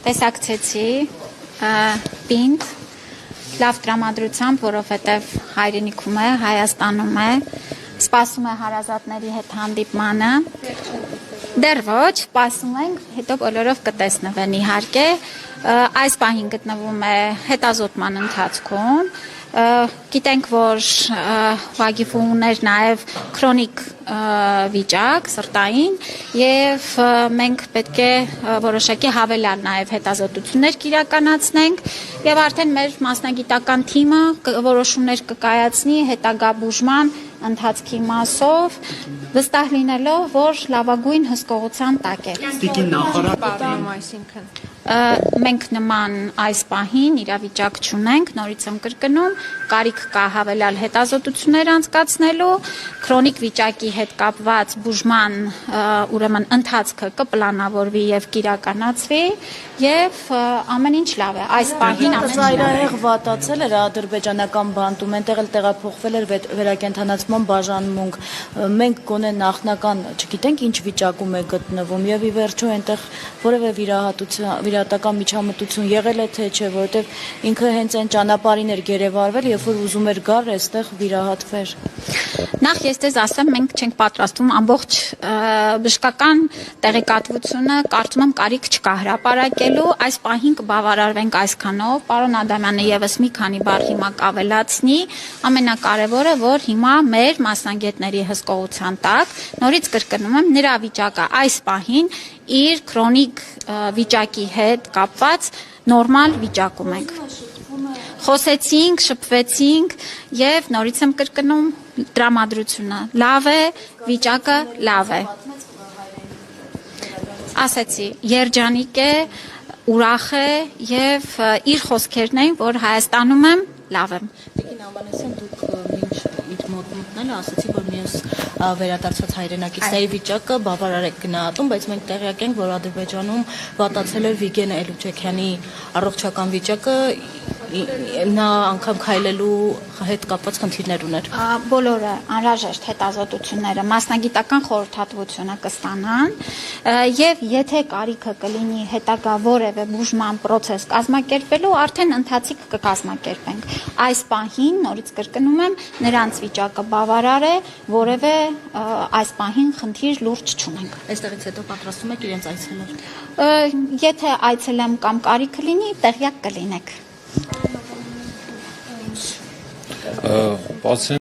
Տեսակցեցի պինդ լավ տրամադրությամբ, որովհետև հայրենիքում է, Հայաստանում է, սպասում է հարազատների հետ հանդիպմանը, դեռ ոչ, սպասում ենք, հետո բոլորով կտեսնվեն իհարկե, այս պահին գտնվում է հետազոտման ընթացքում, գիտենք, որ Վագիֆը ուներ նաև քրոնիկ վիճակ, սրտային, և մենք պետք է որոշակի հավելյալ նաև հետազոտություններ կիրականացնենք, և արդեն մեր մասնագիտական թիմը որոշումներ կկայացնի հետագա բուժման ընթացքի մասով, վստահ լինելով, որ լավագույն հսկողության տակ է։ Մենք նման այս պահին իրավիճակ չունենք, նորից եմ կրկնում, կարիք կա հավելյալ հետազոտություններ անցկացնելու, քրոնիկ վիճակի հետ կապված բուժման ուրեմն ընթացքը կպլանավորվի եւ կիրականացվի եւ ամեն ինչ լավ է։ Այս պահին ամեն ինչ լավ է։ Վատացել էր ադրբեջանական բանտում, այնտեղ էլ տեղափոխվել էր վերակենդանացման բաժանմունք։ Մենք գոնե նախնական, չգիտենք ինչ վիճակում է գտնվում եւ ի վերջո այնտեղ որևէ վիրահատական միջամտություն եղել է թե չէ, որովհետեւ ինքը հենց այն ճանապարհին էր գերեվարվել, երբ որ ուզում էր գար այստեղ վիրահատվեր։ Նախ ես ձեզ ասեմ, մենք չենք պատրաստվում ամբողջ բժշկական տեղեկատվությունը, կարծում եմ կարիք չկա հրապարակելու, այս պահին կբավարարվենք այսքանով, պարոն Ադամյանը եւս մի քանի բառ հիմա կավելացնի, ամենակարևորը, որ հիմա մեր մասնագետների հսկողության տակ, նորից կրկնում եմ, նրա վիճակը այս պահին իր քրոնիկ վիճակի հետ կապված նորմալ վիճակում ենք։ Խոսեցինք, շփվեցինք եւ նորից եմ կրկնում տրամադրությունը լավ է, վիճակը լավ է։ Ասեցի, երջանիկ է, ուրախ է եւ իր խոսքերն էին, որ Հայաստանում եմ, լավ եմ։ Տիկին Ամանեսյան, դուք մինչ իր մոտ մտնելը ասացի, որ մյուս վերադարձած հայրենակիցների վիճակը բավարար է գնահատում, բայց մենք տեղյակ ենք, որ Ադրբեջանում վատացել է Վիգեն Էլուչեքյանի առողջական վիճակը, նա անգամ քայլելու հետ կապված խնդիրներ ուներ։ Բոլորը անհրաժեշտ հետազոտությունները մասնագիտական խորհրդատվությունը կստանան եւ եթե կարիքը կլինի հետագա որևէ բուժման process կազմակերպելու, արդեն ընթացիկ կկազմակերպենք։ Այս պահին, նորից կրկնում եմ, նրանց վիճակը բավարար է, որևէ այս պահին խնդիր լուրջ չունենք։ Այստեղից հետո պատրաստում եք իրենց այցելել։ Եթե այցելեմ կամ կարիքը լինի, տեղյակ կլինեք։